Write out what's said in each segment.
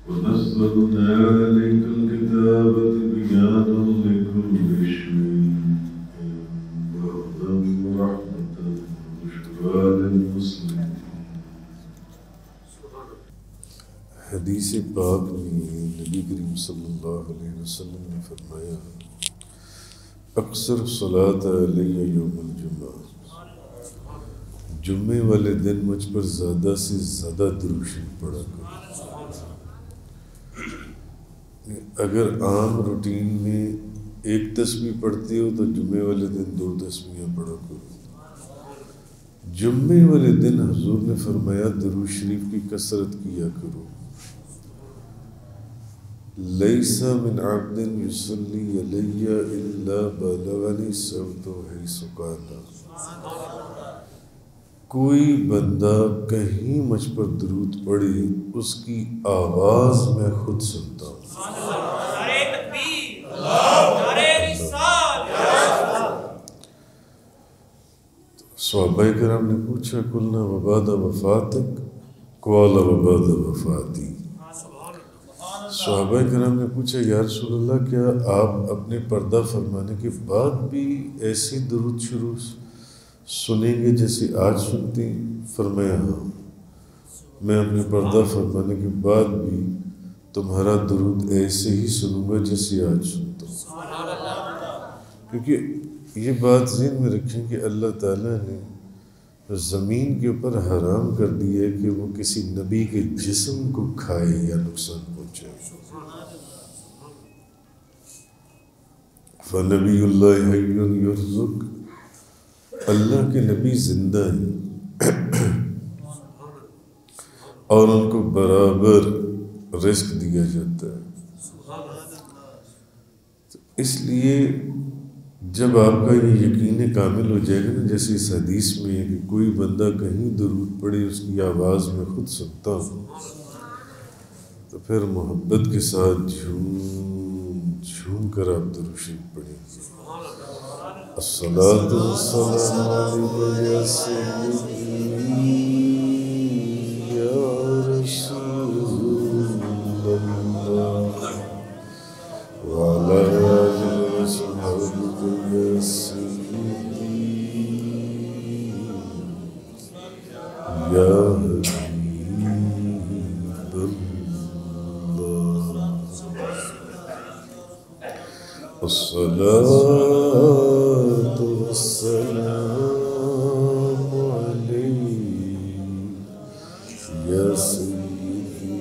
ونزلنا عليك الكتاب تبيانا لكل شيء وهدى ورحمة وبشرى للمسلمين. حدیث پاک میں نبی کریم صلی اللہ علیہ وسلم نے فرمایا اکثر صلاۃ علیہ یوم الجمعہ، جمعے والے دن مجھ پر زیادہ سے زیادہ درود شریف پڑھا کرو۔ اگر عام روٹین میں ایک تسبیح پڑھتے ہو تو جمعے والے دن 2 تسبیحیں پڑھا کرو۔ جمعے والے دن حضور نے فرمایا درود شریف کی کثرت کیا کرو۔ لیس من عبد یصلی علی الا بلغنی صوتہ حیث کان، کوئی بندہ کہیں مجھ پر درود پڑھے اس کی آواز میں خود سنتا ہوں۔ صحابہ کرام نے پوچھا قلنا وبعد وفاتک قال وبعد وفاتی، صحابہ کرام نے پوچھا یا رسول اللہ کیا آپ اپنے پردہ فرمانے کے بعد بھی ایسی درود شروع سنیں گے جیسے آج سنتی؟ فرمایا ہاں، میں اپنے پردہ فرمانے کے بعد بھی تمہارا درود ایسے ہی سنوں گا جیسے آج سنتا ہوں۔ کیونکہ یہ بات ذہن میں رکھیں کہ اللہ تعالیٰ نے زمین کے اوپر حرام کر دی ہے کہ وہ کسی نبی کے جسم کو کھائے یا نقصان پہنچائے۔ فَنَبِيُّ اللَّهِ حَيٌّ يُرْزُقُ، اللہ کے نبی زندہ ہیں اور ان کو برابر رزق دیا جاتا ہے۔ تو اس لیے جب آپ کا یہ یقین کامل ہو جائے گا نا، جیسے اس حدیث میں ہے کہ کوئی بندہ کہیں درود پڑھے اس کی آواز میں خود سنتا ہوں، تو پھر محبت کے ساتھ جھوم کر آپ درود شریف پڑھیں۔ الصلاۃ والسلام علیک یا سیدی یا رسول اللہ وعلی آلہ وصحبہ یا سیدی یا حبیب اللہ، الصلاۃ والسلام علیک یا سیدی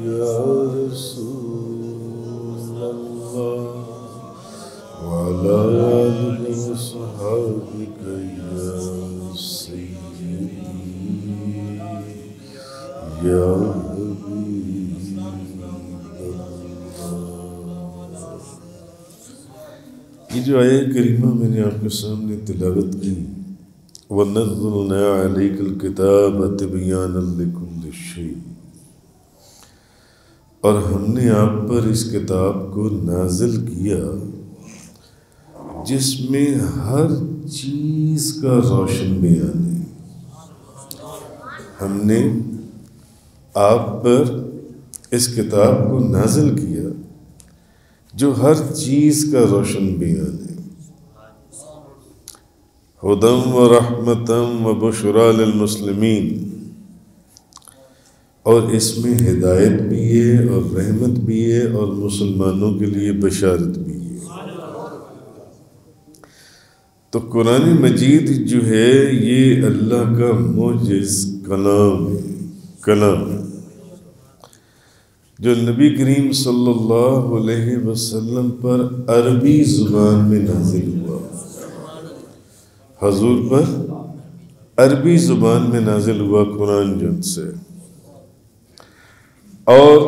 یا رسول اللہ وعلی آلہ وصحبہ یا سیدی یا حبیب اللہ۔ یہ جو آیہ کریمہ میں نے آپ کے سامنے تلاوت کی، وَنَزَّلْنَا عَلَيْكَ الْكِتَابَ تِبْيَانًا لِكُلِّ شَيْءٍ، اور ہم نے آپ پر اس کتاب کو نازل کیا جس میں ہر چیز کا روشن بیان ہے۔ ہم نے آپ پر اس کتاب کو نازل کیا جو ہر چیز کا روشن بیان ہے۔ ہدی و رحمت و بشریٰ للمسلمین، اور اس میں ہدایت بھی ہے اور رحمت بھی ہے اور مسلمانوں کے لیے بشارت بھی ہے۔ تو قرآن مجید جو ہے یہ اللہ کا معجز کلام ہے، کلام جو نبی کریم صلی اللہ علیہ وسلم پر عربی زبان میں نازل ہوا، حضور پر عربی زبان میں نازل ہوا قرآن جن سے، اور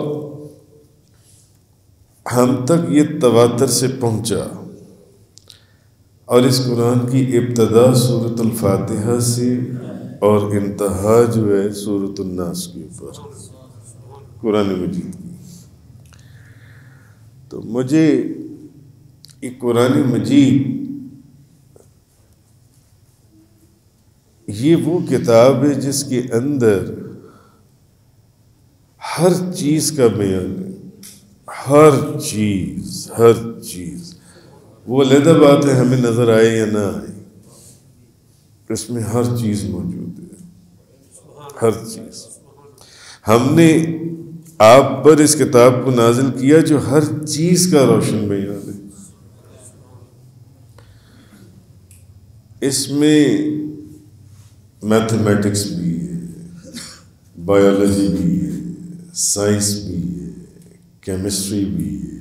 ہم تک یہ تواتر سے پہنچا، اور اس قرآن کی ابتدا سورۃ الفاتحہ سے اور انتہا جو ہے سورۃ الناس کے اوپر قرآن مجید کی۔ تو مجھے یہ قرآن مجید یہ وہ کتاب ہے جس کے اندر ہر چیز کا بیان ہے، ہر چیز، ہر چیز۔ وہ علیحدہ بات ہے ہمیں نظر آئے یا نہ آئے، اس میں ہر چیز موجود ہے، ہر چیز۔ ہم نے آپ پر اس کتاب کو نازل کیا جو ہر چیز کا روشن بیان ہے۔ اس میں میتھمیٹکس بھی ہے، بایولوجی بھی ہے، سائنس بھی ہے، کیمسٹری بھی ہے،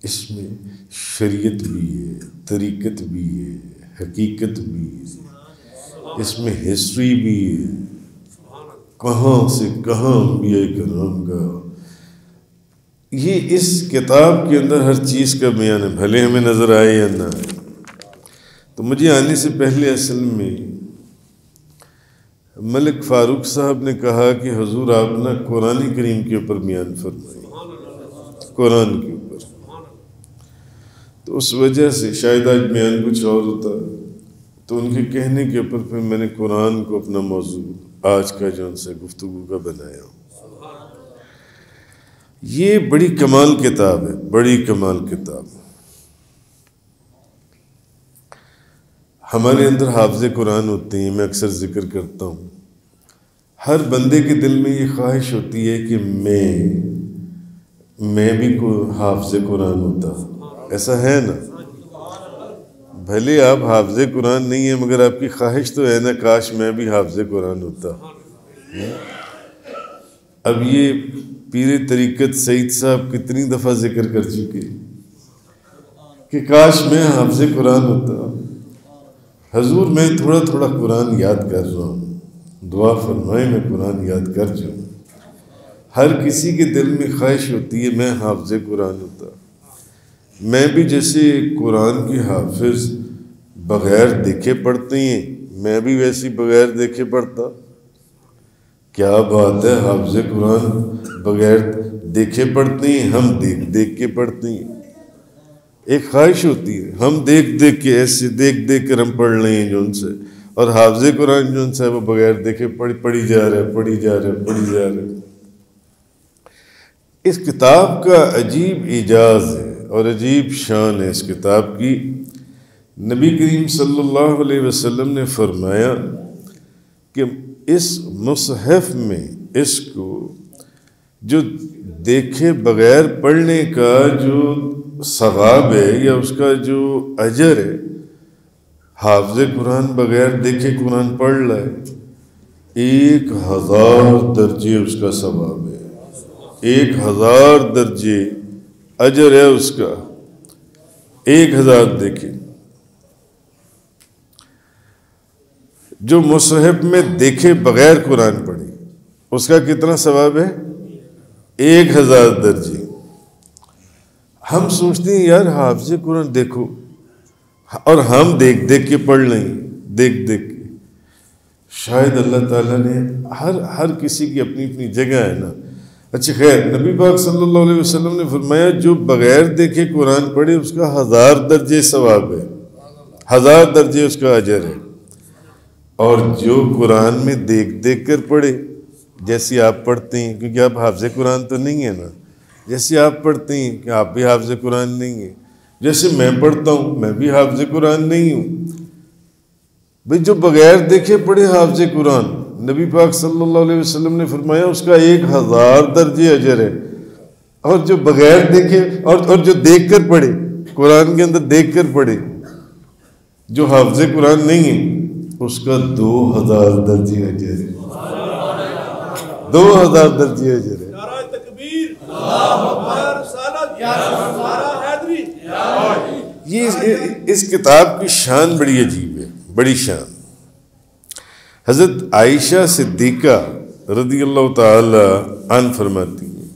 اس میں شریعت بھی ہے، طریقت بھی ہے، حقیقت بھی ہے، اس میں ہسٹری بھی ہے، کہاں سے کہاں انبیاء کرام کا۔ یہ اس کتاب کے اندر ہر چیز کا بیان ہے، بھلے ہمیں نظر آئے یا نہ آئے۔ تو مجھے آنے سے پہلے اصل میں ملک فاروق صاحب نے کہا کہ حضور آپ نے قرآن کریم کے اوپر بیان فرمائے، قرآن کے اوپر، تو اس وجہ سے شاید آج بیان کچھ اور ہوتا، تو ان کے کہنے کے اوپر پھر میں نے قرآن کو اپنا موضوع آج کا جو ان سے گفتگو کا بنایا ہوں۔ یہ بڑی کمال کتاب ہے، بڑی کمال کتاب۔ ہمارے اندر حافظ قرآن ہوتے ہیں، میں اکثر ذکر کرتا ہوں، ہر بندے کے دل میں یہ خواہش ہوتی ہے کہ میں بھی حافظ قرآن ہوتا، ایسا ہے نا؟ بھلے آپ حافظ قرآن نہیں ہیں مگر آپ کی خواہش تو ہے نا، کاش میں بھی حافظ قرآن ہوتا۔ اب یہ پیر طریقت سعید صاحب کتنی دفعہ ذکر کر چکے کہ کاش میں حافظ قرآن ہوتا۔ حضور میں تھوڑا تھوڑا قرآن یاد کر رہا ہوں، دعا فرمائے میں قرآن یاد کر جاؤں۔ ہر کسی کے دل میں خواہش ہوتی ہے میں حافظ قرآن ہوتا، میں بھی جیسے قرآن کی حافظ بغیر دیکھے پڑھتے ہیں، میں بھی ویسی بغیر دیکھے پڑھتا۔ کیا بات ہے، حافظ قرآن بغیر دیکھے پڑھتے ہیں، ہم دیکھ دیکھ کے پڑھتے ہیں۔ ایک خواہش ہوتی ہے ہم دیکھ دیکھ کے، ایسے دیکھ دیکھ کر ہم پڑھ لیں جو ان سے، اور حافظ قرآن جو ان سے وہ بغیر دیکھے پڑھی جا رہا ہے، پڑھی جا رہا ہے، پڑھی جا رہا ہے۔ اس کتاب کا عجیب اعجاز ہے اور عجیب شان ہے اس کتاب کی۔ نبی کریم صلی اللہ علیہ وسلم نے فرمایا کہ اس مصحف میں اس کو جو دیکھے بغیر پڑھنے کا جو ثواب ہے یا اس کا جو اجر ہے، حافظ قرآن بغیر دیکھے قرآن پڑھ لائے 1000 درجے اس کا ثواب ہے، 1000 درجے اجر ہے اس کا، 1000 دیکھے۔ جو مصحف میں دیکھے بغیر قرآن پڑھے اس کا کتنا ثواب ہے؟ 1000 درجے۔ ہم سوچتے ہیں یار حافظ قرآن دیکھو، اور ہم دیکھ دیکھ کے پڑھ لیں، دیکھ دیکھ کے۔ شاید اللہ تعالیٰ نے ہر کسی کی اپنی اپنی جگہ ہے نا۔ اچھا خیر، نبی پاک صلی اللہ علیہ وسلم نے فرمایا جو بغیر دیکھے قرآن پڑھے اس کا 1000 درجے ثواب ہے، 1000 درجے اس کا اجر ہے۔ اور جو قرآن میں دیکھ دیکھ کر پڑھے، جیسے آپ پڑھتے ہیں، کیونکہ آپ حافظ قرآن تو نہیں ہیں نا، جیسے آپ پڑھتے ہیں کہ آپ بھی حافظ قرآن نہیں ہیں، جیسے میں پڑھتا ہوں میں بھی حافظ قرآن نہیں ہوں۔ بھئی جو بغیر دیکھے پڑھے حافظ قرآن، نبی پاک صلی اللہ علیہ وسلم نے فرمایا اس کا 1000 درجے اجر ہے، اور جو بغیر دیکھے اور جو دیکھ کر پڑھے، قرآن کے اندر دیکھ کر پڑھے، جو حافظ قرآن نہیں ہے اس کا 2000 درجے اجر ہے، 2000 درجے اجر ہے۔ یہ اس کتاب کی شان بڑی عجیب ہے، بڑی شان۔ حضرت عائشہ صدیقہ رضی اللہ تعالی عنہ فرماتی ہیں،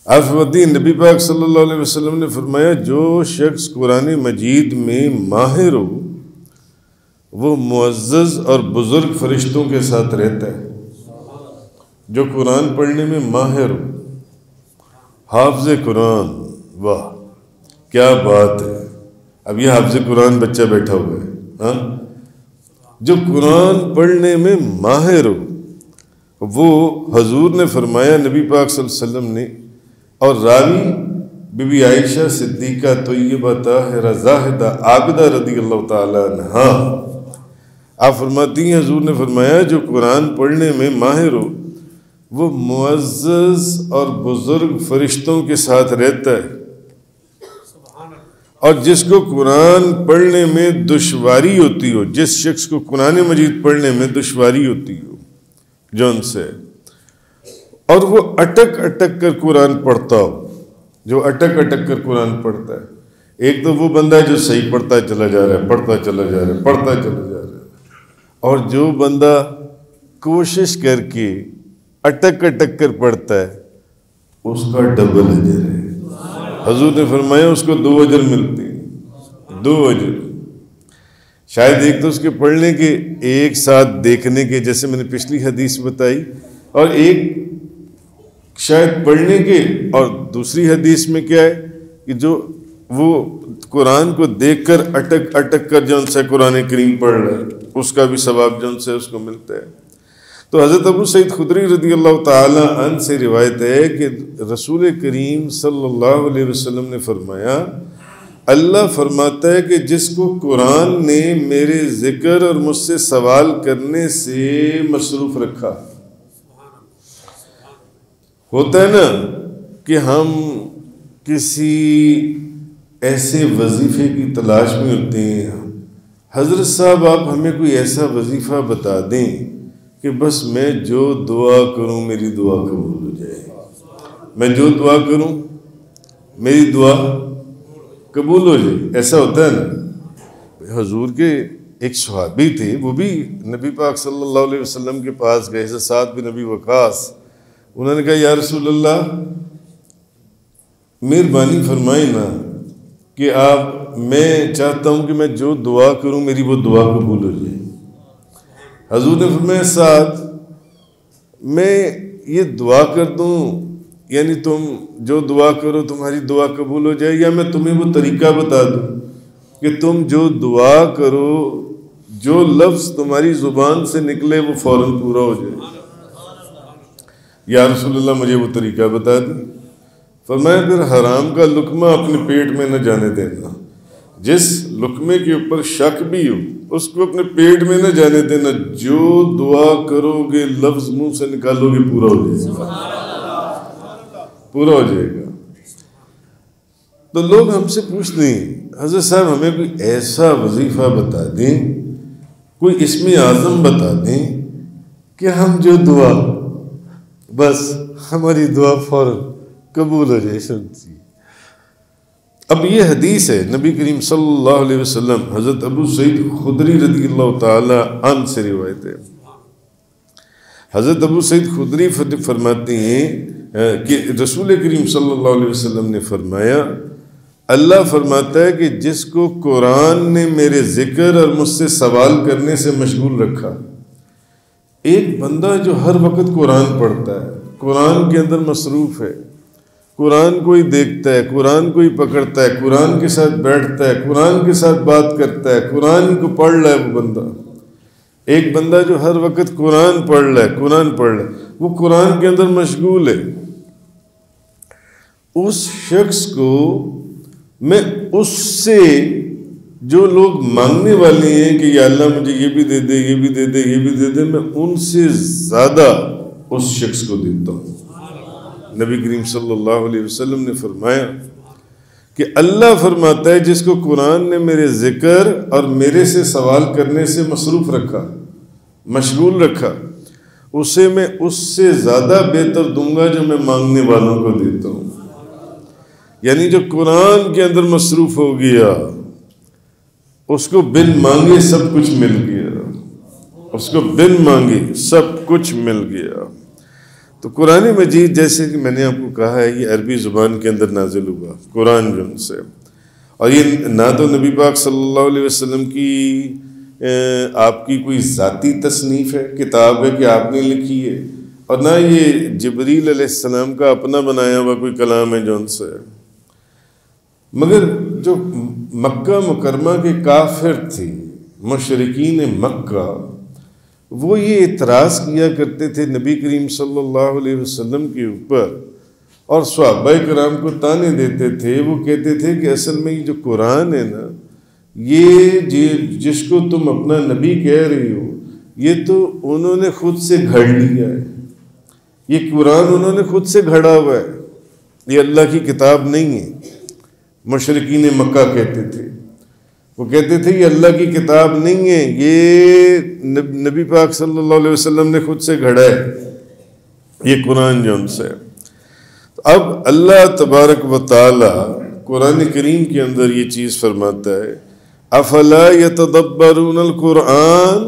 آپ فرماتی ہیں نبی پاک صلی اللہ علیہ وسلم نے فرمایا جو شخص قرآن مجید میں ماہر ہو وہ معزز اور بزرگ فرشتوں کے ساتھ رہتا ہے۔ جو قرآن پڑھنے میں ماہر ہو، حافظ قرآن، واہ کیا بات ہے۔ اب یہ حافظ قرآن بچہ بیٹھا ہوا ہے، ہاں، جو قرآن پڑھنے میں ماہر ہو وہ حضور نے فرمایا، نبی پاک صلی اللہ علیہ وسلم نے، اور راوی بی بی عائشہ صدیقہ طیبہ طاہرہ زاہدہ عابدہ رضی اللہ تعالی عنہا، آپ فرماتی ہیں حضور نے فرمایا جو قرآن پڑھنے میں ماہر ہو وہ معزز اور بزرگ فرشتوں کے ساتھ رہتا ہے، اور جس کو قرآن پڑھنے میں دشواری ہوتی ہو، جس شخص کو قرآن مجید پڑھنے میں دشواری ہوتی ہو جون سے، اور وہ اٹک اٹک کر قرآن پڑھتا ہو، جو اٹک اٹک کر قرآن پڑھتا ہے، ایک تو وہ بندہ ہے جو صحیح پڑھتا چلا جا رہا ہے، پڑھتا چلا جا رہا ہے، پڑھتا چلا جا رہا ہے، اور جو بندہ کوشش کر کے اٹک اٹک کر پڑھتا ہے اس کا ڈبل اجر ہے۔ حضور نے فرمایا اس کو 2 اجر ملتے ہیں، 2 اجر، شاید ایک تو اس کے پڑھنے کے ایک ساتھ دیکھنے کے، جیسے میں نے پچھلی حدیث بتائی، اور ایک شاید پڑھنے کے، اور دوسری حدیث میں کیا ہے کہ جو وہ قرآن کو دیکھ کر اٹک اٹک کر جو ان سے قرآن کریم پڑھ رہا ہے اس کا بھی ثواب جو ان سے اس کو ملتا ہے۔ تو حضرت ابو سعید خدری رضی اللہ تعالی عنہ سے روایت ہے کہ رسول کریم صلی اللہ علیہ وسلم نے فرمایا، اللہ فرماتا ہے کہ جس کو قرآن نے میرے ذکر اور مجھ سے سوال کرنے سے مصروف رکھا، ہوتا ہے نا کہ ہم کسی ایسے وظیفے کی تلاش میں ہوتے ہیں، حضرت صاحب آپ ہمیں کوئی ایسا وظیفہ بتا دیں کہ بس میں جو دعا کروں میری دعا قبول ہو جائے، میں جو دعا کروں میری دعا قبول ہو جائے، ایسا ہوتا ہے نا۔ حضور کے ایک صحابی تھے، وہ بھی نبی پاک صلی اللہ علیہ وسلم کے پاس گئے، سعد بن ابی وقاص، انہوں نے کہا یا رسول اللہ مہربانی فرمائیں نا کہ میں چاہتا ہوں کہ میں جو دعا کروں میری وہ دعا قبول ہو جائے۔ حضور نے فرمایا سعد میں یہ دعا کر دوں یعنی تم جو دعا کرو تمہاری دعا قبول ہو جائے، یا میں تمہیں وہ طریقہ بتا دوں کہ تم جو دعا کرو جو لفظ تمہاری زبان سے نکلے وہ فوراً پورا ہو جائے؟ یا رسول اللہ مجھے وہ طریقہ بتا دیں۔ فرمایا پھر حرام کا لقمہ اپنے پیٹ میں نہ جانے دینا، جس لقمے کے اوپر شک بھی ہو اس کو اپنے پیٹ میں نہ جانے دینا، جو دعا کرو گے لفظ منہ سے نکالو گے پورا ہو جائے گا، پورا ہو جائے گا۔ تو لوگ ہم سے پوچھتے ہیں حضرت صاحب ہمیں کوئی ایسا وظیفہ بتا دیں، کوئی اسم اعظم بتا دیں کہ ہم جو دعا بس ہماری دعا فوراً قبول ہو جائے۔ سنتی اب یہ حدیث ہے نبی کریم صلی اللہ علیہ وسلم، حضرت ابو سعید خدری رضی اللہ تعالی عنہ سے روایت ہے۔ حضرت ابو سعید خدری فرماتے ہیں کہ رسول کریم صلی اللہ علیہ وسلم نے فرمایا، اللہ فرماتا ہے کہ جس کو قرآن نے میرے ذکر اور مجھ سے سوال کرنے سے مشغول رکھا، ایک بندہ جو ہر وقت قرآن پڑھتا ہے، قرآن کے اندر مصروف ہے، قرآن کو ہی دیکھتا ہے، قرآن کو ہی پکڑتا ہے، قرآن کے ساتھ بیٹھتا ہے، قرآن کے ساتھ بات کرتا ہے، قرآن کو پڑھ رہا ہے، وہ بندہ، ایک بندہ جو ہر وقت قرآن پڑھ رہا ہے، قرآن پڑھ رہا ہے، وہ قرآن کے اندر مشغول ہے، اس شخص کو میں اس سے جو لوگ مانگنے والے ہیں کہ یا اللہ مجھے یہ بھی دے دے، یہ بھی دے دے، یہ بھی دے دے، میں ان سے زیادہ اس شخص کو دیتا ہوں۔ نبی کریم صلی اللہ علیہ وسلم نے فرمایا کہ اللہ فرماتا ہے جس کو قرآن نے میرے ذکر اور میرے سے سوال کرنے سے مصروف رکھا، مشغول رکھا، اسے میں اس سے زیادہ بہتر دوں گا جو میں مانگنے والوں کو دیتا ہوں۔ یعنی جو قرآن کے اندر مصروف ہو گیا اس کو بن مانگے سب کچھ مل گیا، اس کو بن مانگے سب کچھ مل گیا۔ تو قرآن مجید جیسے کہ میں نے آپ کو کہا ہے یہ عربی زبان کے اندر نازل ہوا قرآن جن سے، اور یہ نہ تو نبی پاک صلی اللہ علیہ وسلم کی آپ کی کوئی ذاتی تصنیف ہے، کتاب ہے کہ آپ نے لکھی ہے، اور نہ یہ جبریل علیہ السلام کا اپنا بنایا ہوا کوئی کلام ہے جن سے، مگر جو مکہ مکرمہ کے کافر تھے، مشرکین مکہ، وہ یہ اعتراض کیا کرتے تھے نبی کریم صلی اللہ علیہ وسلم کے اوپر، اور صحابہ کرام کو تانے دیتے تھے. وہ کہتے تھے کہ اصل میں یہ جو قرآن ہے نا، یہ جس کو تم اپنا نبی کہہ رہی ہو، یہ تو انہوں نے خود سے گھڑ لیا ہے. یہ قرآن انہوں نے خود سے گھڑا ہوا ہے، یہ اللہ کی کتاب نہیں ہے. مشرکین مکہ کہتے تھے، وہ کہتے تھے یہ اللہ کی کتاب نہیں ہے، یہ نبی پاک صلی اللہ علیہ وسلم نے خود سے گھڑا ہے یہ قرآن جو ان سے. اب اللہ تبارک و تعالی قرآن کریم کے اندر یہ چیز فرماتا ہے، افلا یتدبرون القرآن،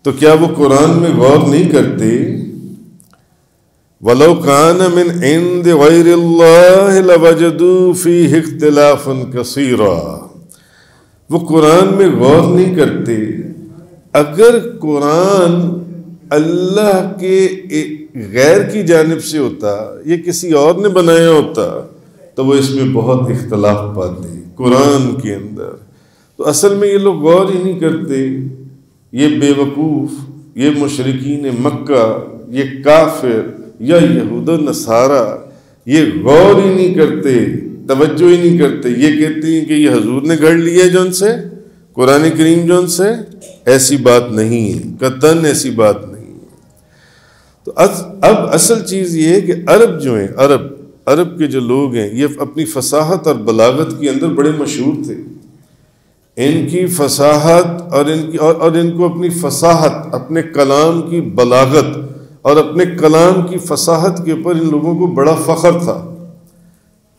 تو کیا وہ قرآن میں غور نہیں کرتے؟ وَلَوْ كَانَ مِنْ عِنْدِ غَيْرِ اللَّهِ لَوَجَدُوا فِيهِ اخْتِلَافًا كَثِيرًا. وہ قرآن میں غور نہیں کرتے. اگر قرآن اللہ کے غیر کی جانب سے ہوتا یا کسی اور نے بنایا ہوتا تو وہ اس میں بہت اختلاف پاتے قرآن کے اندر. تو اصل میں یہ لوگ غور ہی نہیں کرتے. یہ بے وقوف، یہ مشرکین مکہ، یہ کافر یا یہود و نصارہ، یہ غور ہی نہیں کرتے، توجہ ہی نہیں کرتے. یہ کہتے ہیں کہ یہ حضور نے گھڑ لیا ہے جون سے قرآن کریم جون سے. ایسی بات نہیں ہے، قطعاً ایسی بات نہیں ہے. تو اب اصل چیز یہ ہے کہ عرب جو ہیں، عرب کے جو لوگ ہیں، یہ اپنی فصاحت اور بلاغت کے اندر بڑے مشہور تھے. ان کی فصاحت اور ان کو اپنی فصاحت، اپنے کلام کی بلاغت اور اپنے کلام کی فصاحت کے اوپر ان لوگوں کو بڑا فخر تھا،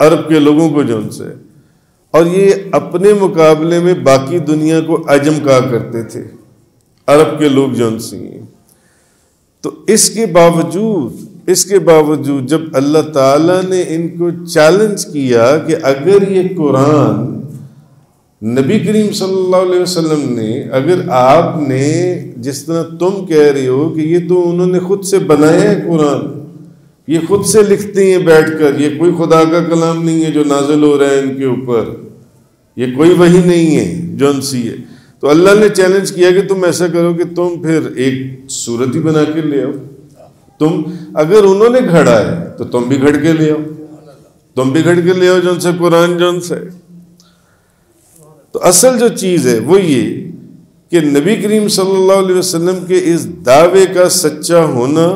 عرب کے لوگوں کو جو ان سے. اور یہ اپنے مقابلے میں باقی دنیا کو عجم کہا کرتے تھے عرب کے لوگ جو ان سے. تو اس کے باوجود جب اللہ تعالیٰ نے ان کو چیلنج کیا کہ اگر یہ قرآن نبی کریم صلی اللہ علیہ وسلم نے، اگر آپ نے جس طرح تم کہہ رہے ہو کہ یہ تو انہوں نے خود سے بنایا ہے قرآن، یہ خود سے لکھتے ہیں بیٹھ کر، یہ کوئی خدا کا کلام نہیں ہے جو نازل ہو رہا ہے ان کے اوپر، یہ کوئی وحی نہیں ہے جو ان سی ہے. تو اللہ نے چیلنج کیا کہ تم ایسا کرو کہ تم پھر ایک صورت ہی بنا کے لے آؤ. تم اگر انہوں نے گھڑا ہے تو تم بھی گھڑ کے لے آؤ، تم بھی گھڑ کے لے آؤ جو ان سے قرآن جو ان سے. تو اصل جو چیز ہے وہ یہ کہ نبی کریم صلی اللہ علیہ وسلم کے اس دعوے کا سچا ہونا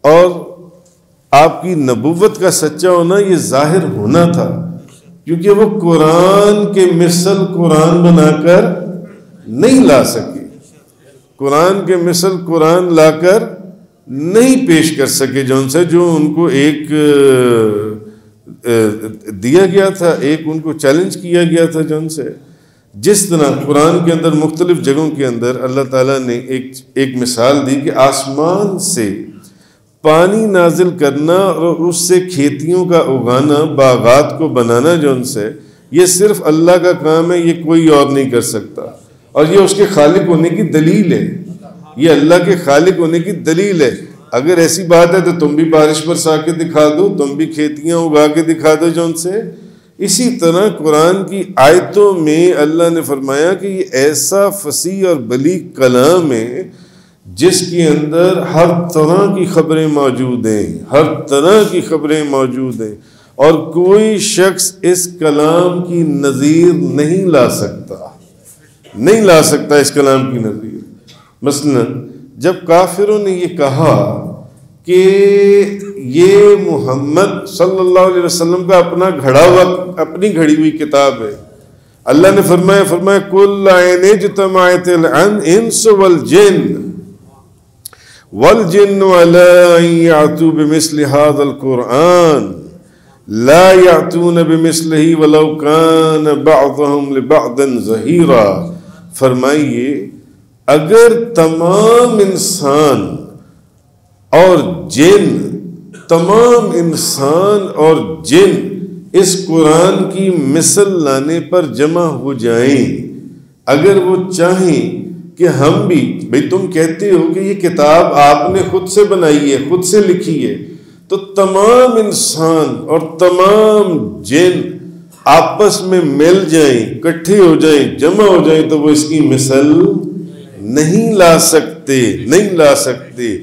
اور آپ کی نبوت کا سچا ہونا یہ ظاہر ہونا تھا، کیونکہ وہ قرآن کے مثل قرآن بنا کر نہیں لا سکے، قرآن کے مثل قرآن لا کر نہیں پیش کر سکے جو ان کو ایک دیا گیا تھا، ایک ان کو چیلنج کیا گیا تھا جن سے. جس طرح قرآن کے اندر مختلف جگہوں کے اندر اللہ تعالیٰ نے ایک مثال دی کہ آسمان سے پانی نازل کرنا اور اس سے کھیتیوں کا اگانا، باغات کو بنانا جو ان سے، یہ صرف اللہ کا کام ہے، یہ کوئی اور نہیں کر سکتا. اور یہ اس کے خالق ہونے کی دلیل ہے، یہ اللہ کے خالق ہونے کی دلیل ہے. اگر ایسی بات ہے تو تم بھی بارش برسا کے دکھا دو، تم بھی کھیتیاں اگا کے دکھا دو جو ان سے. اسی طرح قرآن کی آیتوں میں اللہ نے فرمایا کہ یہ ایسا فصیح اور بلیغ کلام ہے جس کے اندر ہر طرح کی خبریں موجود ہیں، ہر طرح کی خبریں موجود ہیں، اور کوئی شخص اس کلام کی نظیر نہیں لا سکتا اس کلام کی نظیر. مثلا جب کافروں نے یہ کہا کہ یہ محمد صلی اللہ علیہ وسلم کا اپنا گھڑا ہوا، اپنی گھڑی ہوئی کتاب ہے، اللہ نے فرمایا کل عین اجتمعت الانس والجن علی ان یأتوا بمثل هذا القرآن لا یأتون بمثلہ ولو کان بعضهم لبعض ظہیرا. فرمائیے اگر تمام انسان اور جن اس قرآن کی مثل لانے پر جمع ہو جائیں، اگر وہ چاہیں کہ ہم بھی، بھئی تم کہتے ہو کہ یہ کتاب آپ نے خود سے بنائی ہے، خود سے لکھی ہے، تو تمام انسان اور تمام جن آپس میں مل جائیں، اکٹھے ہو جائیں، جمع ہو جائیں، تو وہ اس کی مثل نہیں لا سکتے، نہیں لا سکتے،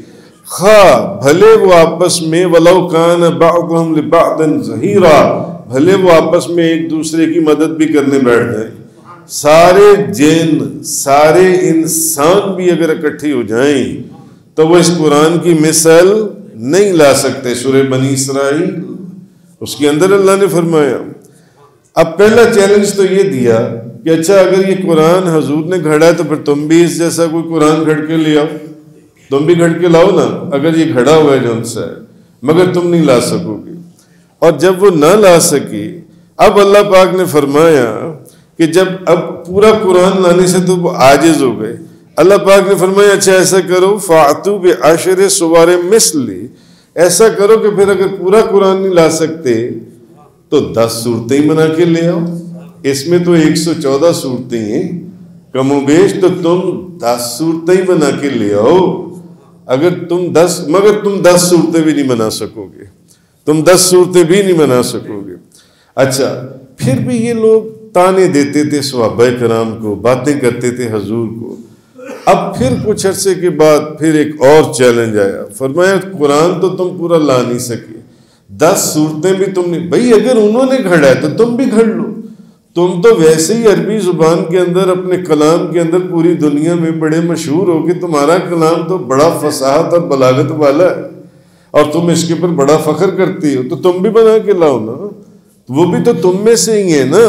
خواہ بھلے وہ آپس میں وَلَوْ كَانَ بَعْضُهُمْ لِبَعْضٍ ظَهِيرًا، بھلے وہ آپس میں ایک دوسرے کی مدد بھی کرنے بیٹھ جائیں، سارے جن سارے انسان بھی اگر اکٹھے ہو جائیں تو وہ اس قرآن کی مثال نہیں لا سکتے۔ سورہ بنی اسرائیل اس کے اندر اللہ نے فرمایا، اب پہلا چیلنج تو یہ دیا کہ اچھا اگر یہ قرآن حضور نے گھڑا ہے تو پھر تم بھی اس جیسا کوئی قرآن گھڑ کے لے آؤ، تم بھی گھڑ کے لاؤ نا، اگر یہ گھڑا ہوا ہے جو ان سے ہے، مگر تم نہیں لا سکو گے۔ اور جب وہ نہ لا سکی، اب اللہ پاک نے فرمایا کہ جب اب پورا قرآن لانے سے تو وہ عاجز ہو گئے، اللہ پاک نے فرمایا اچھا ایسا کرو فَأْتُوا بِعَشْرِ سُوَرٍ مِثْلِهِ، ایسا کرو کہ پھر اگر پورا قرآن نہیں لا سکتے تو 10 صورتیں بنا کے لے آؤ، اس میں تو 114 صورتیں ہیں کم و بیش، تو تم 10 صورتیں بنا کے لے آؤ، اگر تم 10 مگر تم 10 صورتیں بھی نہیں بنا سکو گے، تم 10 صورتیں بھی نہیں بنا سکو گے۔ اچھا پھر بھی یہ لوگ تانے دیتے تھے صحابہ کرام کو، باتیں کرتے تھے حضور کو۔ اب پھر کچھ عرصے کے بعد پھر ایک اور چیلنج آیا، فرمایا قرآن تو تم پورا لا نہیں سکے، 10 صورتیں بھی تم نہیں، بھئی اگر انہوں نے گھڑا ہے تو تم بھی گھڑ لو، تم تو ویسے ہی عربی زبان کے اندر اپنے کلام کے اندر پوری دنیا میں بڑے مشہور ہو کہ تمہارا کلام تو بڑا فصاحت اور بلاغت والا ہے اور تم اس کے اوپر بڑا فخر کرتی ہو، تو تم بھی بنا کے لاؤ نا، وہ بھی تو تم میں سے ہی ہے نا،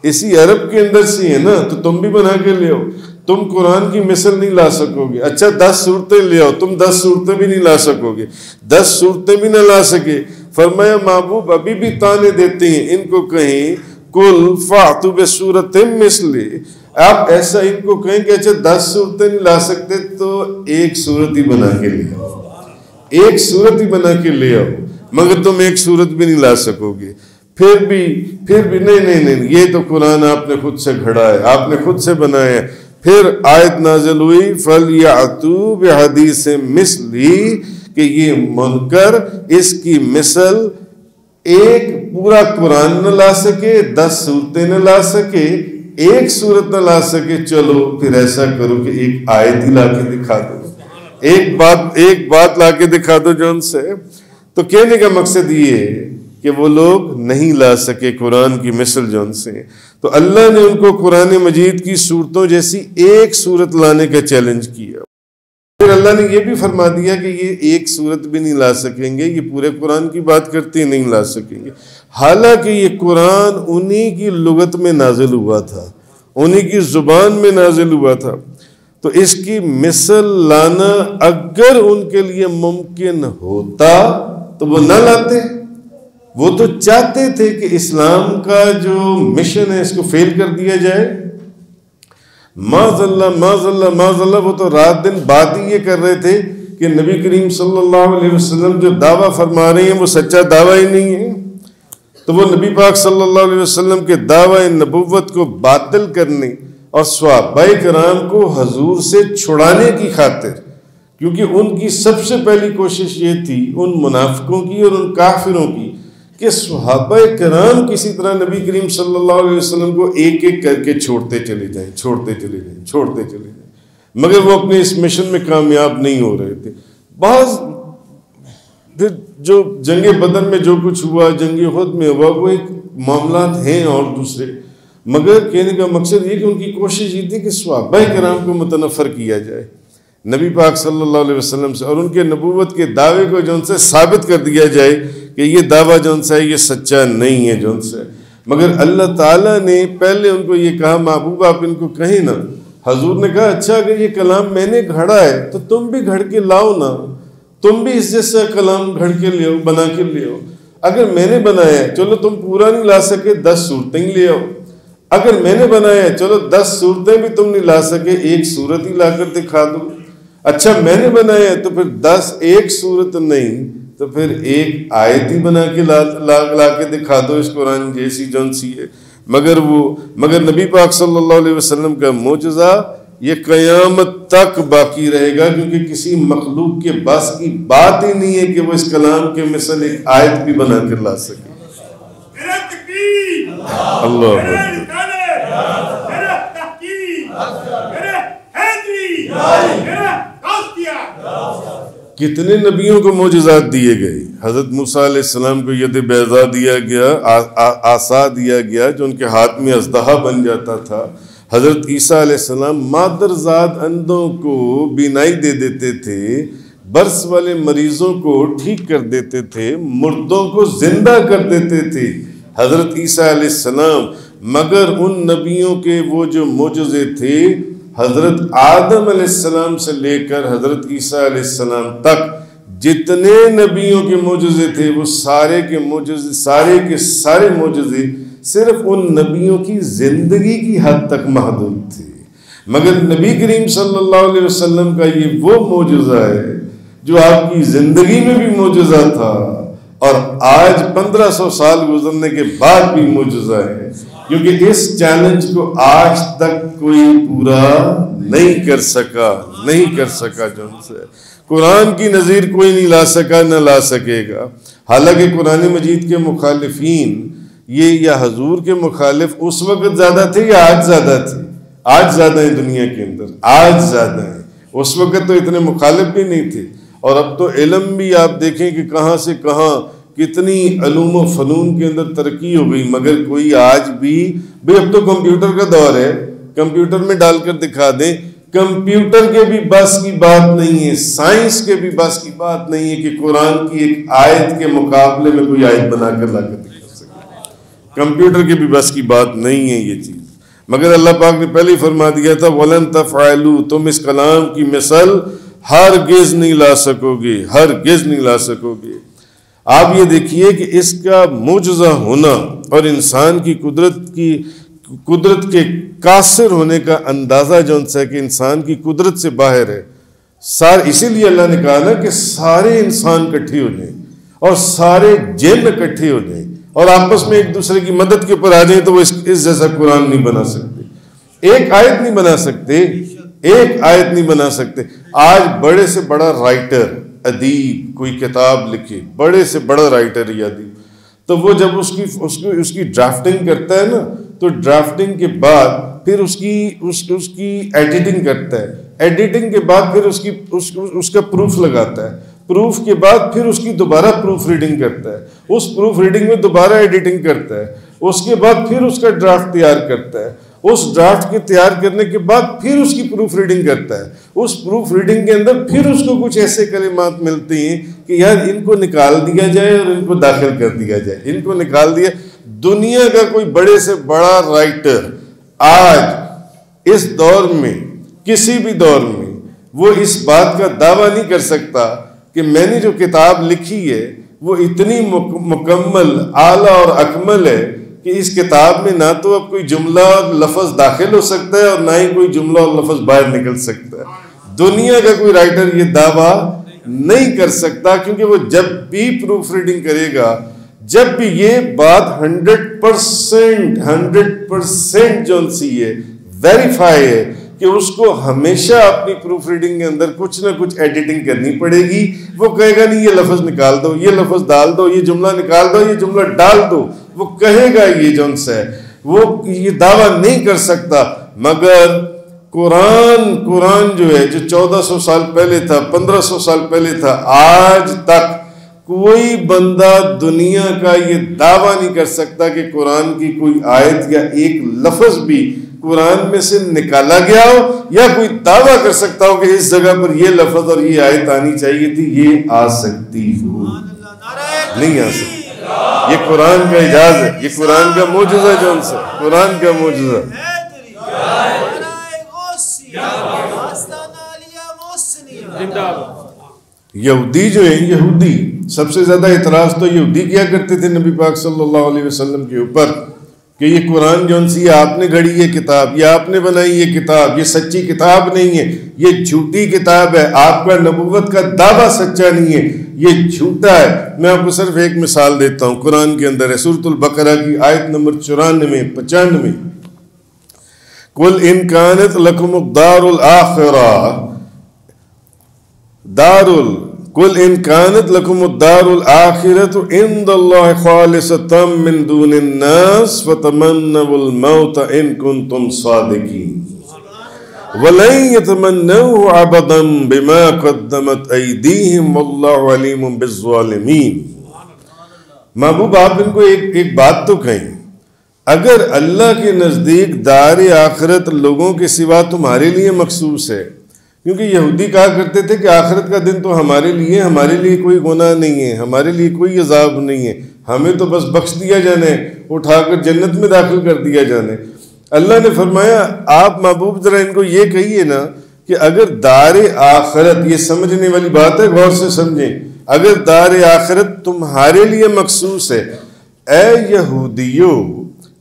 اسی عرب کے اندر سے ہے نا، تو تم بھی بنا کے لے آؤ۔ تم قرآن کی مثل نہیں لا سکو گے، اچھا 10 صورتیں لے آؤ، تم 10 صورتیں بھی نہیں لا سکو گے، 10 صورتیں بھی نہ لا سکے، فرمایا محبوب ابھی بھی تانے دیتے ہیں، ان کو کہیں کل فَأْتُوا بِسُورَةٍ مِثْلِهِ، آپ ایسا ان کو کہیں کہ اچھا 10 صورتیں نہیں لا سکتے تو ایک صورت ہی بنا کے لے آؤ، ایک صورت ہی بنا کے لے آؤ، مگر تم ایک صورت بھی نہیں لا سکو گے۔ پھر بھی نہیں، یہ تو قرآن آپ نے خود سے گھڑا ہے، آپ نے خود سے بنایا ہے۔ پھر آیت نازل ہوئی فَلْيَأْتُوا بِحَدِيثٍ مِثْلِهِ کہ یہ منکر اس کی مثل ایک پورا قرآن نہ لا سکے، 10 صورتیں نہ لا سکے، ایک صورت نہ لا سکے، چلو پھر ایسا کرو کہ ایک آیت ہی لا کے دکھا دو، ایک بات لا کے دکھا دو جو ان سے۔ تو کہنے کا مقصد یہ ہے کہ وہ لوگ نہیں لا سکے قرآن کی مثل جو ان سے، تو اللہ نے ان کو قرآن مجید کی صورتوں جیسی ایک صورت لانے کا چیلنج کیا۔ پھر اللہ نے یہ بھی فرما دیا کہ یہ ایک صورت بھی نہیں لا سکیں گے، یہ پورے قرآن کی بات کرتے نہیں لا سکیں گے، حالانکہ یہ قرآن انہی کی لغت میں نازل ہوا تھا، انہی کی زبان میں نازل ہوا تھا، تو اس کی مثل لانا اگر ان کے لیے ممکن ہوتا تو وہ نہ لاتے، وہ تو چاہتے تھے کہ اسلام کا جو مشن ہے اس کو فیل کر دیا جائے، معاذ اللہ، وہ تو رات دن بات ہی یہ کر رہے تھے کہ نبی کریم صلی اللہ علیہ وسلم جو دعویٰ فرما رہے ہیں وہ سچا دعویٰ ہی نہیں ہے، تو وہ نبی پاک صلی اللہ علیہ وسلم کے دعویٰ نبوت کو باطل کرنے اور صحابہ کرام کو حضور سے چھڑانے کی خاطر، کیونکہ ان کی سب سے پہلی کوشش یہ تھی ان منافقوں کی اور ان کافروں کی کہ صحابہ کرام کسی طرح نبی کریم صلی اللہ علیہ وسلم کو ایک ایک کر کے چھوڑتے چلے جائیں، مگر وہ اپنے اس مشن میں کامیاب نہیں ہو رہے تھے۔ بعض پھر جو جنگ بدر میں جو کچھ ہوا، جنگ احد میں ہوا، وہ ایک معاملات ہیں اور دوسرے، مگر کہنے کا مقصد یہ کہ ان کی کوشش یہ تھی کہ صحابہ کرام کو متنفر کیا جائے نبی پاک صلی اللہ علیہ وسلم سے، اور ان کے نبوت کے دعوے کو جو ان سے ثابت کر دیا جائے کہ یہ دعویٰ جو ان سے ہے یہ سچا نہیں ہے جو ان سے، مگر اللہ تعالیٰ نے پہلے ان کو یہ کہا محبوب آپ ان کو کہیں نا، حضور نے کہا اچھا اگر یہ کلام میں نے گھڑا ہے تو تم بھی گھڑ کے لاؤ نا، تم بھی اس جیسا کلام گھڑ کے لے آؤ، بنا کے لے آؤ، اگر میں نے بنایا ہے چلو تم پورا نہیں لا سکے 10 صورتیں ہی لے آؤ، اگر میں نے بنایا ہے چلو 10 صورتیں بھی تم نہیں لا سکے، ایک صورت ہی لا کر دکھا دو، اچھا میں نے بنایا ہے تو پھر 10 ایک صورت نہیں تو پھر ایک آیت ہی بنا کے لا کے دکھا دو اس قرآن جیسی جون سی ہے، مگر نبی پاک صلی اللہ علیہ وسلم کا معجزہ یہ قیامت تک باقی رہے گا، کیونکہ کسی مخلوق کے بس کی بات ہی نہیں ہے کہ وہ اس کلام کے مثل ایک آیت بھی بنا کر لا سکے۔ اللہ کتنے نبیوں کو معجزات دیے گئے. حضرت موسیٰ علیہ السلام کو ید بیضا دیا گیا، عصا دیا گیا جو ان کے ہاتھ میں اژدہا بن جاتا تھا. حضرت عیسیٰ علیہ السلام مادرزاد اندھوں کو بینائی دے دیتے تھے، برس والے مریضوں کو ٹھیک کر دیتے تھے، مردوں کو زندہ کر دیتے تھے حضرت عیسیٰ علیہ السلام. مگر ان نبیوں کے وہ جو معجزے تھے، حضرت آدم علیہ السلام سے لے کر حضرت عیسیٰ علیہ السلام تک جتنے نبیوں کے معجزے تھے، وہ سارے کے سارے معجزے صرف ان نبیوں کی زندگی کی حد تک محدود تھے. مگر نبی کریم صلی اللہ علیہ وسلم کا یہ وہ معجزہ ہے جو آپ کی زندگی میں بھی معجزہ تھا اور آج 1500 سال گزرنے کے بعد بھی معجزہ ہے، کیونکہ اس چیلنج کو آج تک کوئی پورا نہیں کر سکا جو سے قرآن کی نظیر کوئی نہیں لا سکا، نہ لا سکے گا. حالانکہ قرآن مجید کے مخالفین یا حضور کے مخالف اس وقت زیادہ تھے یا آج زیادہ تھے؟ آج زیادہ ہیں دنیا کے اندر، آج زیادہ ہیں. اس وقت تو اتنے مخالف بھی نہیں تھے. اور اب تو علم بھی آپ دیکھیں کہ کہاں سے کہاں کتنی علوم و فنون کے اندر ترقی ہو گئی، مگر کوئی آج بھی اب تو کمپیوٹر کا دور ہے، کمپیوٹر میں ڈال کر دکھا دیں. کمپیوٹر کے بھی بس کی بات نہیں ہے، سائنس کے بھی بس کی بات نہیں ہے کہ قرآن کی ایک آیت کے مقابلے میں کوئی آیت بنا کر لا کر دکھا سکے. کمپیوٹر کے بھی بس کی بات نہیں ہے یہ چیز. مگر اللہ پاک نے پہلے ہی فرما دیا تھا وَلَن تَفْعَلُوا، تم اس کلام کی مثل ہرگز نہیں لا سکو گے، ہرگز نہیں لا سکو گے. آپ یہ دیکھیے کہ اس کا معجزہ ہونا اور انسان کی قدرت کے قاصر ہونے کا اندازہ جو ان سے کہ انسان کی قدرت سے باہر ہے. اسی لیے اللہ نے کہا نا کہ سارے انسان اکٹھے ہو جائیں اور سارے جن اکٹھے ہو جائیں اور آپس میں ایک دوسرے کی مدد کے اوپر آ جائیں تو وہ اس جیسا قرآن نہیں بنا سکتے. ایک آیت نہیں بنا سکتے، ایک آیت نہیں بنا سکتے. آج بڑے سے بڑا رائٹر، ادیب کوئی کتاب لکھے، بڑے سے بڑا رائٹر یا ادیب، تو وہ جب اس کی ڈرافٹنگ کرتا ہے نا، تو ڈرافٹنگ کے بعد پھر اس کی ایڈیٹنگ کرتا ہے، ایڈیٹنگ کے بعد پھر اس کا پروف لگاتا ہے، پروف کے بعد پھر اس کی دوبارہ پروف ریڈنگ کرتا ہے، اس پروف ریڈنگ میں دوبارہ ایڈیٹنگ کرتا ہے، اس کے بعد پھر اس کا ڈرافٹ تیار کرتا ہے، اس ڈرافٹ کے تیار کرنے کے بعد پھر اس کی پروف ریڈنگ کرتا ہے. اس پروف ریڈنگ کے اندر پھر اس کو کچھ ایسے کلمات ملتے ہیں کہ یار ان کو نکال دیا جائے اور ان کو داخل کر دیا جائے، ان کو نکال دیا. دنیا کا کوئی بڑے سے بڑا رائٹر آج اس دور میں، کسی بھی دور میں، وہ اس بات کا دعویٰ نہیں کر سکتا کہ میں نے جو کتاب لکھی ہے وہ اتنی مکمل، اعلیٰ اور اکمل ہے کہ اس کتاب میں نہ تو اب کوئی جملہ اور لفظ داخل ہو سکتا ہے اور نہ ہی کوئی جملہ اور لفظ باہر نکل سکتا ہے. دنیا کا کوئی رائٹر یہ دعویٰ نہیں کر سکتا، کیونکہ وہ جب بھی پروف ریڈنگ کرے گا، جب بھی یہ بات 100% جو سی ہے، ویریفائی ہے کہ اس کو ہمیشہ اپنی پروف ریڈنگ کے اندر کچھ نہ کچھ ایڈیٹنگ کرنی پڑے گی. وہ کہے گا نہیں یہ لفظ نکال دو، یہ لفظ ڈال دو، یہ جملہ نکال دو، یہ جملہ ڈال دو. وہ کہے گا یہ جون سے وہ یہ دعویٰ نہیں کر سکتا. مگر قرآن جو ہے، جو 1400 سال پہلے تھا، 1500 سال پہلے تھا، آج تک کوئی بندہ دنیا کا یہ دعویٰ نہیں کر سکتا کہ قرآن کی کوئی آیت یا ایک لفظ بھی قرآن میں سے نکالا گیا ہو، یا کوئی دعویٰ کر سکتا ہو کہ اس جگہ پر یہ لفظ اور یہ آیت آنی چاہیے تھی، یہ آ سکتی ہو، نہیں آ سکتی. یہ قرآن کا اعجاز ہے، یہ قرآن کا معجزہ جو ان سے، قرآن کا معجزہ. یہودی جو ہیں، یہودی سب سے زیادہ اعتراض تو یہودی کیا کرتے تھے نبی پاک صلی اللہ علیہ وسلم کے اوپر کہ یہ قرآن جو ان سی آپ نے گھڑی یہ کتاب، یہ آپ نے بنائی یہ کتاب، یہ سچی کتاب نہیں ہے، یہ جھوٹی کتاب ہے، آپ کا نبوت کا دعویٰ سچا نہیں ہے، یہ جھوٹا ہے. میں آپ کو صرف ایک مثال دیتا ہوں، قرآن کے اندر ہے، سورۃ البقرہ کی آیت نمبر 94-95. قُلْ إِنْ كَانَتْ لَكُمُ الدَّارُ الْآخِرَةُ قُلْ إِنْ كَانَتْ لَكُمُ الدَّارُ الْآخِرَةُ عِنْدَ اللَّهِ خَالِصَةً مِّن دُونِ النَّاسِ فَتَمَنَّوُا الْمَوْتَ إِنْ كُنْتُمْ صَادِقِينَ. وَلَن يَتَمَنَّوْهُ أَبَدًا بِمَا قَدَّمَتْ أَيْدِيهِمْ وَاللَّهُ عَلِيمٌ بِالظَّالِمِينَ۔ محبوب آپ ان کو ایک بات تو کہیں، اگر اللہ کے نزدیک دار آخرت لوگوں کے سوا تمہارے لیے مخصوص ہے، کیونکہ یہودی کہا کرتے تھے کہ آخرت کا دن تو ہمارے لیے کوئی گناہ نہیں ہے، ہمارے لیے کوئی عذاب نہیں ہے، ہمیں تو بس بخش دیا جانے، اٹھا کر جنت میں داخل کر دیا جانے۔ اللہ نے فرمایا آپ محبوب ذرا ان کو یہ کہیے نا کہ اگر دار آخرت، یہ سمجھنے والی بات ہے، غور سے سمجھیں، اگر دار آخرت تمہارے لیے مخصوص ہے، اے یہودیو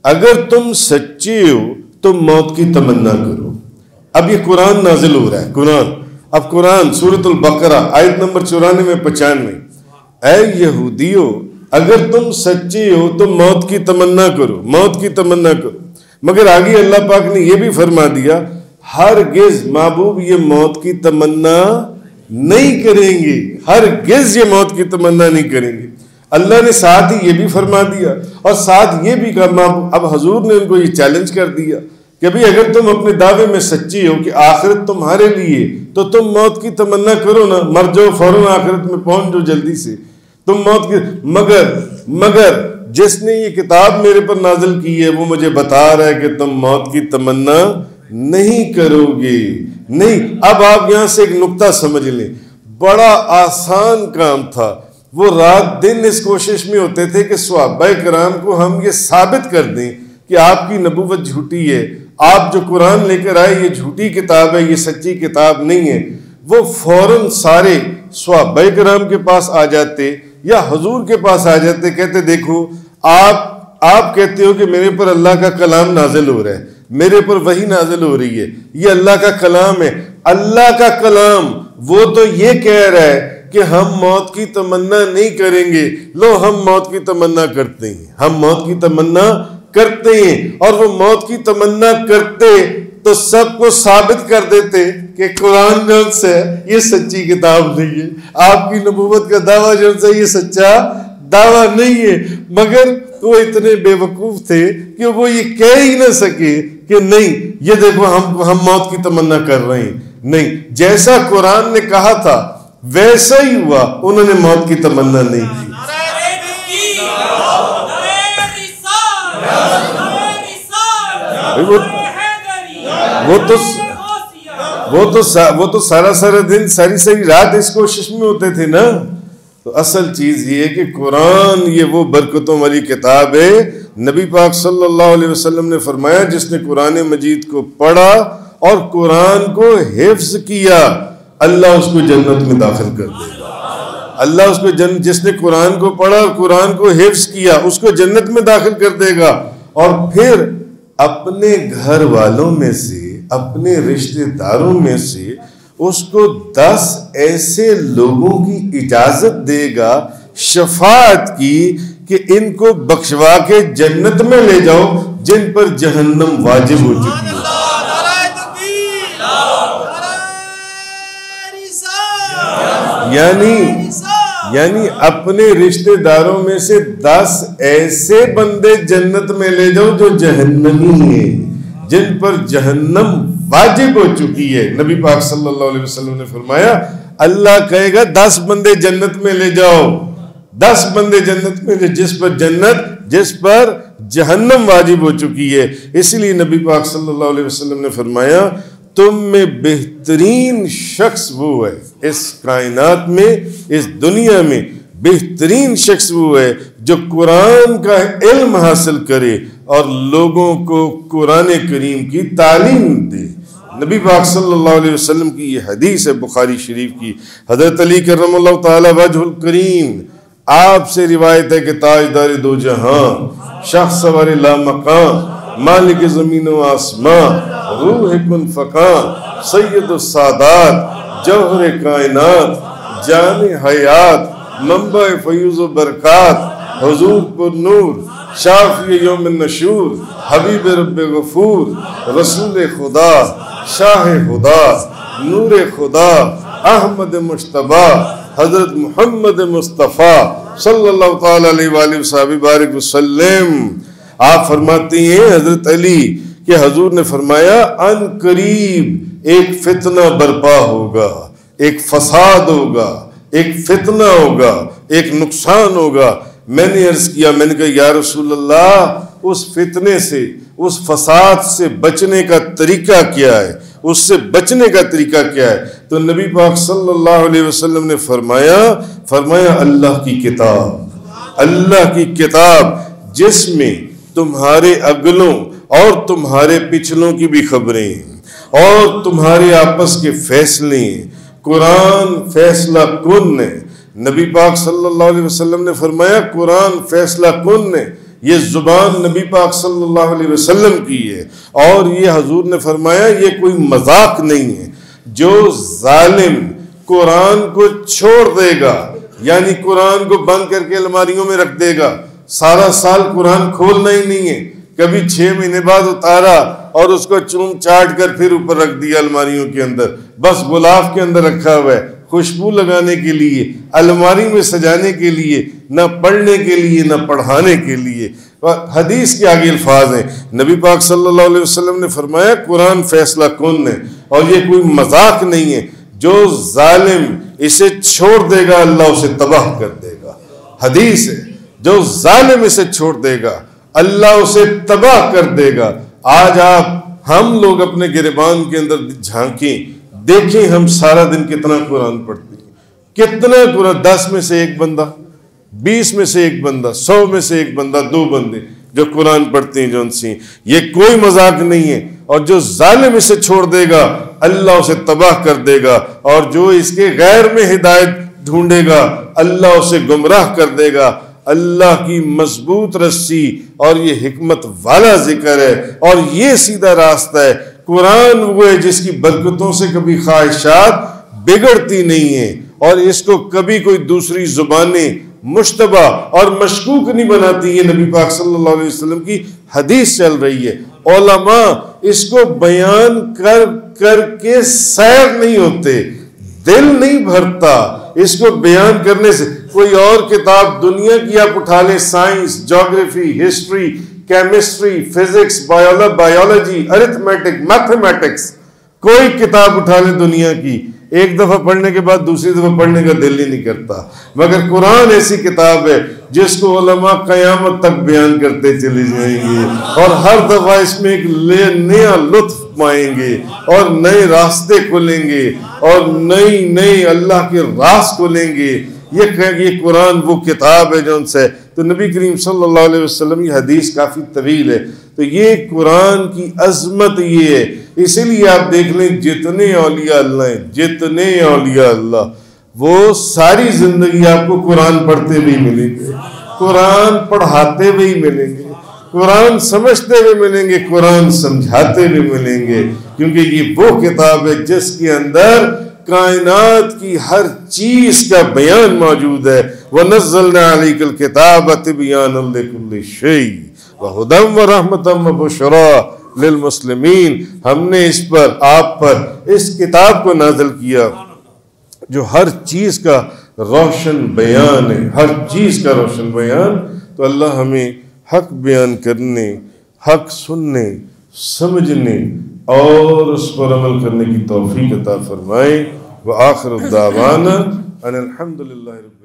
اگر تم سچے ہو تو موت کی تمنا کرو۔ اب یہ قرآن نازل ہو رہا ہے، قرآن سورۃ البقرہ آیت نمبر 94-95، اے یہودیو اگر تم سچے ہو تو موت کی تمنا کرو، موت کی تمنا کرو۔ مگر آگے اللہ پاک نے یہ بھی فرما دیا ہرگز محبوب یہ موت کی تمنا نہیں کریں گے، ہرگز یہ موت کی تمنا نہیں کریں گے۔ اللہ نے ساتھ ہی یہ بھی فرما دیا اور ساتھ یہ بھی کہا محبوب، اب حضور نے ان کو یہ چیلنج کر دیا کہ بھئی اگر تم اپنے دعوے میں سچی ہو کہ آخرت تمہارے لیے تو تم موت کی تمنا کرو نا، مر جاؤ فوراً آخرت میں پہنچ جاؤ جلدی سے، تم موت کی مگر جس نے یہ کتاب میرے پر نازل کی ہے وہ مجھے بتا رہا ہے کہ تم موت کی تمنا نہیں کرو گے۔ نہیں، اب آپ یہاں سے ایک نقطہ سمجھ لیں، بڑا آسان کام تھا، وہ رات دن اس کوشش میں ہوتے تھے کہ صحابہ کرام کو ہم یہ ثابت کر دیں کہ آپ کی نبوت جھوٹی ہے، آپ جو قرآن لے کر آئے یہ جھوٹی کتاب ہے، یہ سچی کتاب نہیں ہے۔ وہ فوراً سارے صحابہ کرام کے پاس آ جاتے یا حضور کے پاس آ جاتے، کہتے دیکھو آپ کہتے ہو کہ میرے پر اللہ کا کلام نازل ہو رہا ہے، میرے پر وحی نازل ہو رہی ہے، یہ اللہ کا کلام ہے، اللہ کا کلام وہ تو یہ کہہ رہا ہے کہ ہم موت کی تمنا نہیں کریں گے، لو ہم موت کی تمنا کرتے ہیں، ہم موت کی تمنا کرتے ہیں، اور وہ موت کی تمنا کرتے تو سب کو ثابت کر دیتے کہ قرآن جو سے یہ سچی کتاب نہیں ہے، آپ کی نبوت کا دعویٰ جو سے یہ سچا دعویٰ نہیں ہے۔ مگر وہ اتنے بے وقوف تھے کہ وہ یہ کہہ ہی نہ سکے کہ نہیں یہ دیکھو ہم موت کی تمنا کر رہے ہیں، نہیں، جیسا قرآن نے کہا تھا ویسا ہی ہوا، انہوں نے موت کی تمنا نہیں کی۔ وہ تو سارا دن ساری رات اس کوشش میں ہوتے تھے نا۔ تو اصل چیز یہ ہے کہ قرآن یہ وہ برکتوں والی کتاب ہے، نبی پاک صلی اللہ علیہ وسلم نے فرمایا جس نے قرآن مجید کو پڑھا اور قرآن کو حفظ کیا اللہ اس کو جنت میں داخل کر دے گا۔ اللہ اس کو جس نے قرآن کو پڑھا اور قرآن کو حفظ کیا اس کو جنت میں داخل کر دے گا، اور پھر اپنے گھر والوں میں سے، اپنے رشتہ داروں میں سے اس کو 10 ایسے لوگوں کی اجازت دے گا شفاعت کی کہ ان کو بخشوا کے جنت میں لے جاؤ جن پر جہنم واجب ہو چکی ہے۔ یعنی اپنے رشتہ داروں میں سے 10 ایسے بندے جنت میں لے جاؤ جو جہنمی ہیں، جن پر جہنم واجب ہو چکی ہے۔ نبی پاک صلی اللہ علیہ وسلم نے فرمایا اللہ کہے گا 10 بندے جنت میں لے جاؤ، 10 بندے جنت میں لے جس پر جہنم واجب ہو چکی ہے۔ اس لیے نبی پاک صلی اللہ علیہ وسلم نے فرمایا تم میں بہترین شخص وہ ہے، اس کائنات میں، اس دنیا میں بہترین شخص وہ ہے جو قرآن کا علم حاصل کرے اور لوگوں کو قرآن کریم کی تعلیم دے۔ نبی پاک صلی اللہ علیہ وسلم کی یہ حدیث ہے بخاری شریف کی، حضرت علی کرم اللہ تعالی وجہ الکریم آپ سے روایت ہے کہ تاجدار دو جہاں، شخص سوار لا مقام، مالک زمین و آسمان، روح کن فقان، سید السادات، جوہر کائنات، جان حیات، منبع فیوز و برکات، حضور پر نور، شافی یوم النشور، حبیب رب غفور، رسول خدا، شاہ خدا، نور خدا، احمد مجتبی، حضرت محمد مصطفیٰ صلی اللہ تعالیٰ علیہ وآلہ وصحبہ بارک وسلم۔ آپ فرماتے ہیں حضرت علی کہ حضور نے فرمایا ان قریب ایک فتنہ برپا ہوگا، ایک فساد ہوگا، ایک فتنہ ہوگا، ایک نقصان ہوگا۔ میں نے عرض کیا، میں نے کہا یا رسول اللہ اس فتنے سے، اس فساد سے بچنے کا طریقہ کیا ہے؟ اس سے بچنے کا طریقہ کیا ہے؟ تو نبی پاک صلی اللہ علیہ وسلم نے فرمایا اللہ کی کتاب، اللہ کی کتاب جس میں تمہارے اگلوں اور تمہارے پچھلوں کی بھی خبریں ہیں اور تمہارے آپس کے فیصلے ہیں۔ قرآن فیصلہ کن ہے۔ نبی پاک صلی اللہ علیہ وسلم نے فرمایا قرآن فیصلہ کن ہے۔ یہ زبان نبی پاک صلی اللہ علیہ وسلم کی ہے، اور یہ حضور نے فرمایا یہ کوئی مذاق نہیں ہے۔ جو ظالم قرآن کو چھوڑ دے گا، یعنی قرآن کو بند کر کے الماریوں میں رکھ دے گا، سارا سال قرآن کھولنا ہی نہیں ہے، کبھی 6 مہینے بعد اتارا اور اس کو چوم چاٹ کر پھر اوپر رکھ دیا الماریوں کے اندر، بس غلاف کے اندر رکھا ہوا ہے، خوشبو لگانے کے لیے، الماری میں سجانے کے لیے، نہ پڑھنے کے لیے نہ پڑھانے کے لیے۔ حدیث کے آگے الفاظ ہیں، نبی پاک صلی اللہ علیہ وسلم نے فرمایا قرآن فیصلہ کن ہے اور یہ کوئی مذاق نہیں ہے۔ جو ظالم اسے چھوڑ دے گا اللہ اسے تباہ کر دے گا۔ حدیث ہے، جو ظالم اسے چھوڑ دے گا اللہ اسے تباہ کر دے گا۔ آج ہم لوگ اپنے گریبان کے اندر جھانکیں، دیکھیں ہم سارا دن کتنا قرآن پڑھتے ہیں، کتنا قرآن، 10 میں سے ایک بندہ، 20 میں سے ایک بندہ، 100 میں سے ایک بندہ، 2 بندے جو قرآن پڑھتے ہیں جون سی۔ یہ کوئی مذاق نہیں ہے، اور جو ظالم اسے چھوڑ دے گا اللہ اسے تباہ کر دے گا، اور جو اس کے غیر میں ہدایت ڈھونڈے گا اللہ اسے گمراہ کر دے گا۔ اللہ کی مضبوط رسی اور یہ حکمت والا ذکر ہے، اور یہ سیدھا راستہ ہے۔ قرآن وہ ہے جس کی برکتوں سے کبھی خواہشات بگڑتی نہیں ہیں، اور اس کو کبھی کوئی دوسری زبانیں مشتبہ اور مشکوک نہیں بناتی۔ یہ نبی پاک صلی اللہ علیہ وسلم کی حدیث چل رہی ہے۔ علماء اس کو بیان کر کر کے سیر نہیں ہوتے، دل نہیں بھرتا اس کو بیان کرنے سے۔ کوئی اور کتاب دنیا کی آپ اٹھا لیں، science, geography, history, chemistry, physics, biology, arithmetic, mathematics, کوئی کتاب اٹھا لیں دنیا کی، ایک دفعہ پڑھنے کے بعد دوسری دفعہ پڑھنے کا دل ہی نہیں کرتا۔ مگر قرآن ایسی کتاب ہے جس کو علماء قیامت تک بیان کرتے چلے جائیں گے، اور ہر دفعہ اس میں ایک نیا لطف پائیں گے، اور نئے راستے کھلیں گے، اور نئی اللہ کے راز کھلیں گے۔ یہ قرآن وہ کتاب ہے جو ان سے، تو نبی کریم صلی اللہ علیہ وسلم کی حدیث کافی طویل ہے۔ تو یہ قرآن کی عظمت یہ ہے، اسی لیے آپ دیکھ لیں جتنے اولیاء اللہ ہیں، جتنے اولیاء اللہ، وہ ساری زندگی آپ کو قرآن پڑھتے ہوئے ملیں گے، قرآن پڑھاتے ہوئے ملیں گے، قرآن سمجھتے ہوئے ملیں گے، قرآن سمجھاتے ہوئے ملیں گے، کیونکہ یہ وہ کتاب ہے جس کے اندر کائنات کی ہر چیز کا بیان موجود ہے۔ وَنَزَّلْنَا عَلَيْكَ الْكِتَابَ تِبْيَانًا لِكُلِّ شَيْءٍ وَهُدًى وَرَحْمَةً وَبُشْرَىٰ لِلْمُسْلِمِينَ۔ ہم نے اس پر، آپ پر اس کتاب کو نازل کیا جو ہر چیز کا روشن بیان ہے، ہر چیز کا روشن بیان۔ تو اللہ ہمیں حق بیان کرنے، حق سننے، سمجھنے اور اس پر عمل کرنے کی توفیق عطا فرمائے۔ وآخر الدعوانا ان الحمد للہ رب